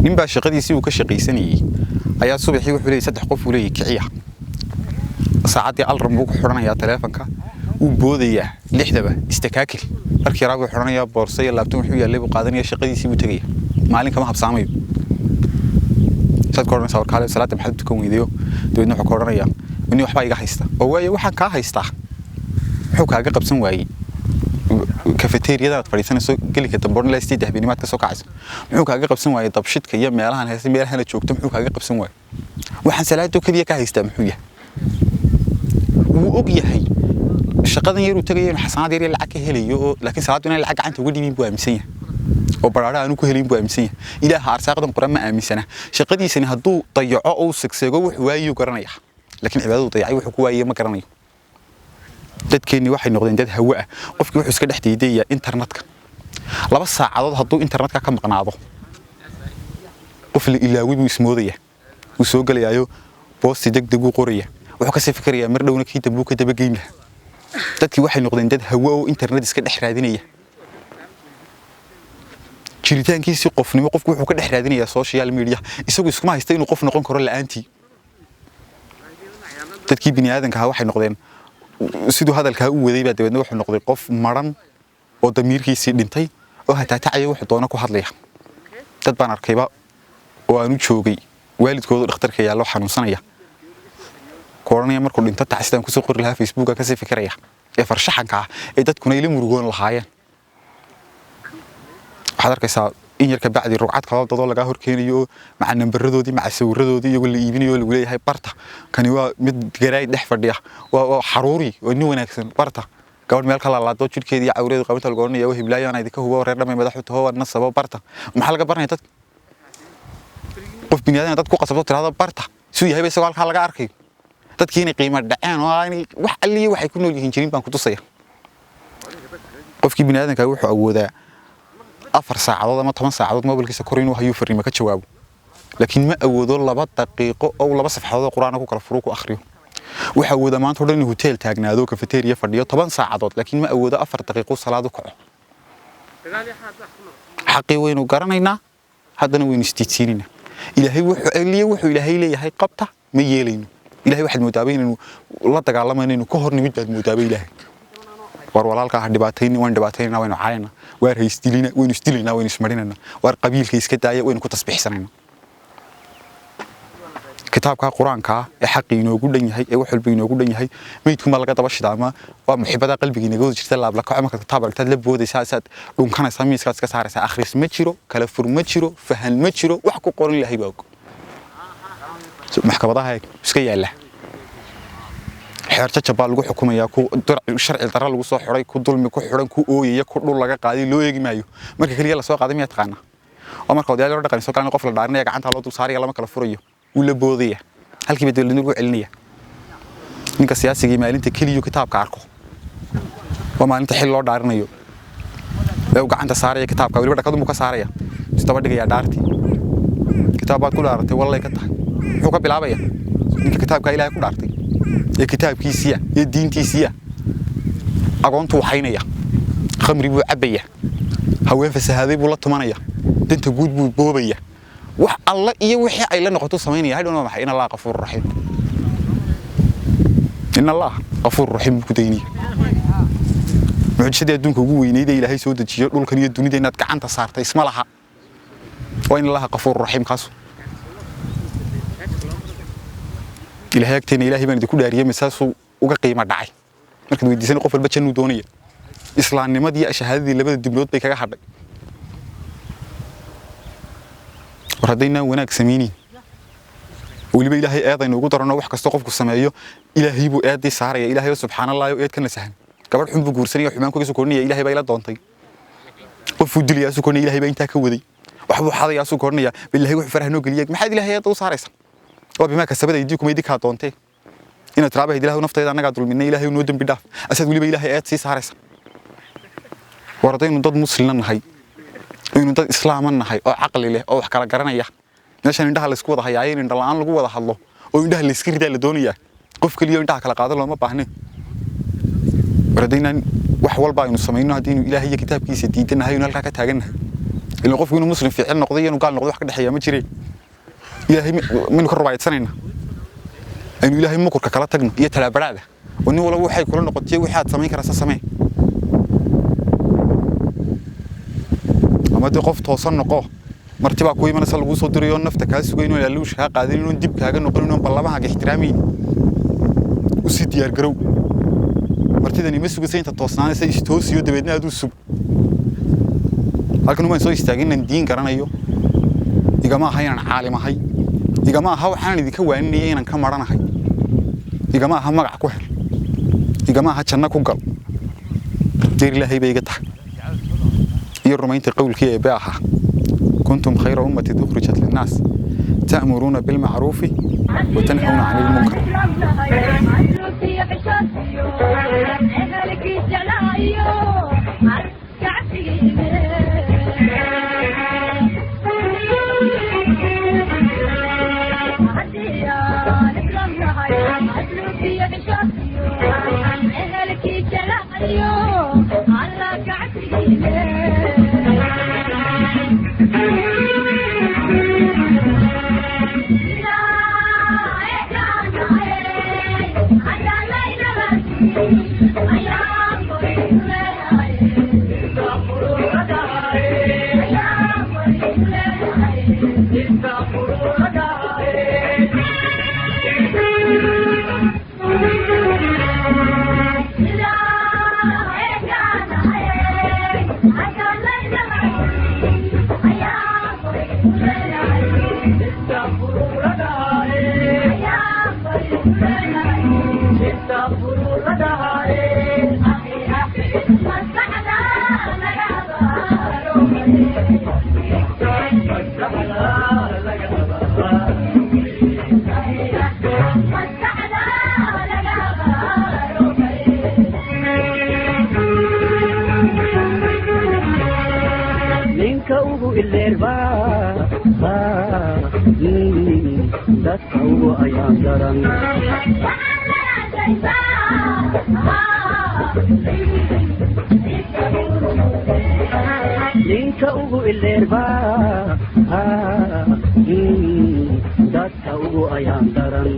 nin baa shaqadiisii uu ka shaqaysanayay ayaa subaxii wuxuu leeyahay 3 qof uu leeyahay kiciya saacadii alarm buu ku xiranayaa telefoonka uu boodaya lixdaba istakaakil markii raag uu xiranayaa boorso iyo laabtoon wuxuu yaalay buu qaadanaya shaqadiisii uu tagay maalin kama habsaamayo sad koorna sawir kale salaada maxad tukan weydiyo dadna wuxuu kooranayaa inuu waxba iga haysta oo way waxaan ka haystaa wuxuu kaaga qabsan waayay cafeteria fadhiisanayso geliga damboon la istii dahbinimaad ka soo kacayso muxuu kaaga qabsan waayay dabshidka iyo meelahan heesay meelahan joogto muxuu kaaga qabsan waayay waxaan salaado kaliya ka haystaa muxuu yahay wuu og yahay shaqadan yar uu tagay inuu xasaanad yar lacag ka helayo laakiin salaadu inay lacag gacanta uga dhibin buu aaminsan yahay oo baraara aanu ku helin buu aaminsan yahay ilaaha arsaaqadan quraan ma aaminsana shaqadiisani hadduu dayaco oo sagseego wuxuu waayo garanaya laakiin cibaadadu dayacay wuxuu ku waayay ma garanayo dadkeeni waxay noqdeen dad hawo ah qofkii wuxuu iska dhex diidaya internetka 2 saacadood hadduu internetka ka maqnaado qof la ilaawi buu ismoodaya uu soo galayo post degdeg uu qoraya wuxuu ka sii fikiraya mar dhowna kii dambu ka daba geyn lahaa dadkii waxay noqdeen dad hawo oo internet iska dhex raadinaya jiritaankiisii qofnimo qofku wuxuu ka dhex raadinayaa social media isagu iskuma haysta inuu qof noqon karo la'aantii dadkii bini'aadanka waxay noqdeen sidoo hadalka uu waday baa dawladna wuxuu noqday qof maran oo damiirkiisii dhintay oo hataa tacayo wuxuu doona ku hadlaya dad baan arkayba oo aanu joogay waalidkooda dhakhtarka yaalo xanuunsanaya koornaya markuu dhinto tacsidan ku soo qori lahaa Facebook ka sii fikiraya ee farshaxanka ee dadkuna ila murugoon lahaayeen waxaad arkaysaa in yarka bacdi ruucad kala dad laga horkeenayo maca nambaradoodii maca sawiradoodii iyagu la iibinayo lagu leeyahay barta kani waa mid garaay dhex fadhiya waa xaruuri oo nin wanaagsan barta gabadh meel kala laado jirkeedii cawreed qabta lagu oranayo hiblaayaan ay ka hubo reer dhamay madaxu taho nasabo barta maxaa laga barnay dad qof bini'aadan dad ku qasabto tirada barta suu yahay isagoo halka laga arkay dadkii inay qiimo dhaceen oo ay wax alliye waxay ku nool yihiin jirin baan ku tusaya qofkii bini'aadanka wuxuu awoodaa 4 saacadood ama 10 saacadood mobilkiisa kor inuu hayo fariimo ka jawaabo laakiin ma awoodo 2 daqiiqo oo 2 safxadood quraanka ku kala furo ku akhriyo waxa awooda maanta oo dhan inuu hotel taagnaado cafeteria fadhiyo 10 saacadood laakiin ma awoodo 4 daqiiqo salaad kaco xaqii weynu garanaynaa haddana weynu istiidsiinina ilaahay wuxuu ilaahay leeyahay qabta ma yeelayno ilaahay waxaad moodaabay inuu la dagaalamayno inuu ka hor nimid baad moodaabay ilaahay war walaalka ha dhibaatayni waan dhibaataynaa waynu caayna waar haystilina waynu istilina waynu ismarinayna waar qabiilka iska daaya waynu ku tasbiixsanayna kitaabka quraanka ee xaqi inoogu dhan yahay ee wax walba inoogu dhan yahay meydku ma laga daba shidaama waa muxibada qalbiga inaga jirta laab la kaco marka kitaab aragtad la boodaysaa saad dhunkanaysa miiska iska saaraysa akhris ma jiro kala fur ma jiro fahan ma jiro wax ku qoran ilaahay baa maxkamadaha iska yaala xeerta jabal lagu xukumayaa ku sharci darro lagu soo xiray ku dulmi ku xiran ku ooyaya ku dhul laga qaaday loo eegi maayo marka kaliya la soo qaaday miyaa taqaana oo marka odayaal loo dhaqan soo kale qof la dhaarinaya gacanta loo dul saaraya lama kala furayo uu la boodaya halkii bedel lagu celinaya ninka siyaasiga maalinta kaliya kitaabka arko oo maalinta xil loo dhaarinayo oo gacanta saaraya kitaabka waliba dhaqadu ka saaraya istaba dhigaya dhaarti kitaabaad ku dhaartay wallahi ka tahay wuxuu ka bilaabaya ninka kitaabka ilaahay ku dhaartay ee kitaabkiisa ee diintiisa agoontu waxaynaya khamri buu cabaya haween fasahaaday buu la tumanaya danta guud buu boobaya wax alla iyo wixii ay la noqoto sameynaya hadhow maxay in Allah qafuur rahiim in Allah qafuur rahiim ku deeyni muujisada adduunka ugu weyneeyay ilaahay soo dejiyo dhulkan iyo dunida inaad gacanta saartay isma laha waa in Allah qafuur rahiim kaas ilaahay agteena ilaahay baan idinku dhaariyay misaasu uga qiimo dhacay markaad weydiisan qof walba jannuu doonaya islaamnimadii shahaadadii labada diblood bay kaga hadhay وردينا وناك سميني ولي بي إلهي آذين وقود رنا وح كستو قفكو سمايو إلهي بو آذي ساريا إلهي سبحان الله وآذ كنا سهن قبل حنبو قرساني وحمان كوكي سكورنيا إلهي بايلا دونتي قفو الدليا سكورنيا إلهي باين تاكودي وحبو حاضي سكورنيا بالله وح فرهنو قلياك محاد إلهي آذو ساريسا وبما كسبت يديكم يديك هاتونتي إن ترابه إلهي ونفط إذا نقعد من إلهي ونودم بداف أسد ولي بي إلهي آذ سي ساريسا وردين ضد مسلمنا هاي إنه ده إسلامنا هاي أو عقل له أو حكى لقرنا إياه نشان ندخل السكوت هاي عين ندخل عن الجو ده الله أو ندخل السكير ده للدنيا قف كل يوم ندخل قاعد الله ما بحنه وردينا وحول باين السماين هدين إلهي كتاب كيس ديتنا هاي ونلقى كتاجنا إلا قفوا إنه مسلم في علم قضية وقال نقضي واحد حياة ما تجري إلهي من كل ربع سنين إنه إلهي مكر كلا تجن يتلا برادة وإنه ولا وحي كل نقطة وحد سمين كراسة سمين أما تقف توصل نقاه مرتبة كوي من أصل وصل دريون نفتك هالسوينو يلوش ها قاعدين إنه ندب كهجن نقولون بالله حق احترامي وسيد يرجرو مرتبة نمسك سين تتوصلنا سيستوس يود بدنا هذا السب لكن ما نسوي استعجلنا الدين كرنا يو يا جماعة هاي أنا عالم هاي يا جماعة هاو حنا ذيك هو إني أنا كم مرة هاي يا جماعة هم مقع كحل يا جماعة هتشنا كوجل دير الله هي بيجتها يرمين تقول كي يبيعها كنتم خير أمة أخرجت للناس تأمرون بالمعروف وتنهون عن المنكر ninka ugu ileerba dadka ugu ayaan daran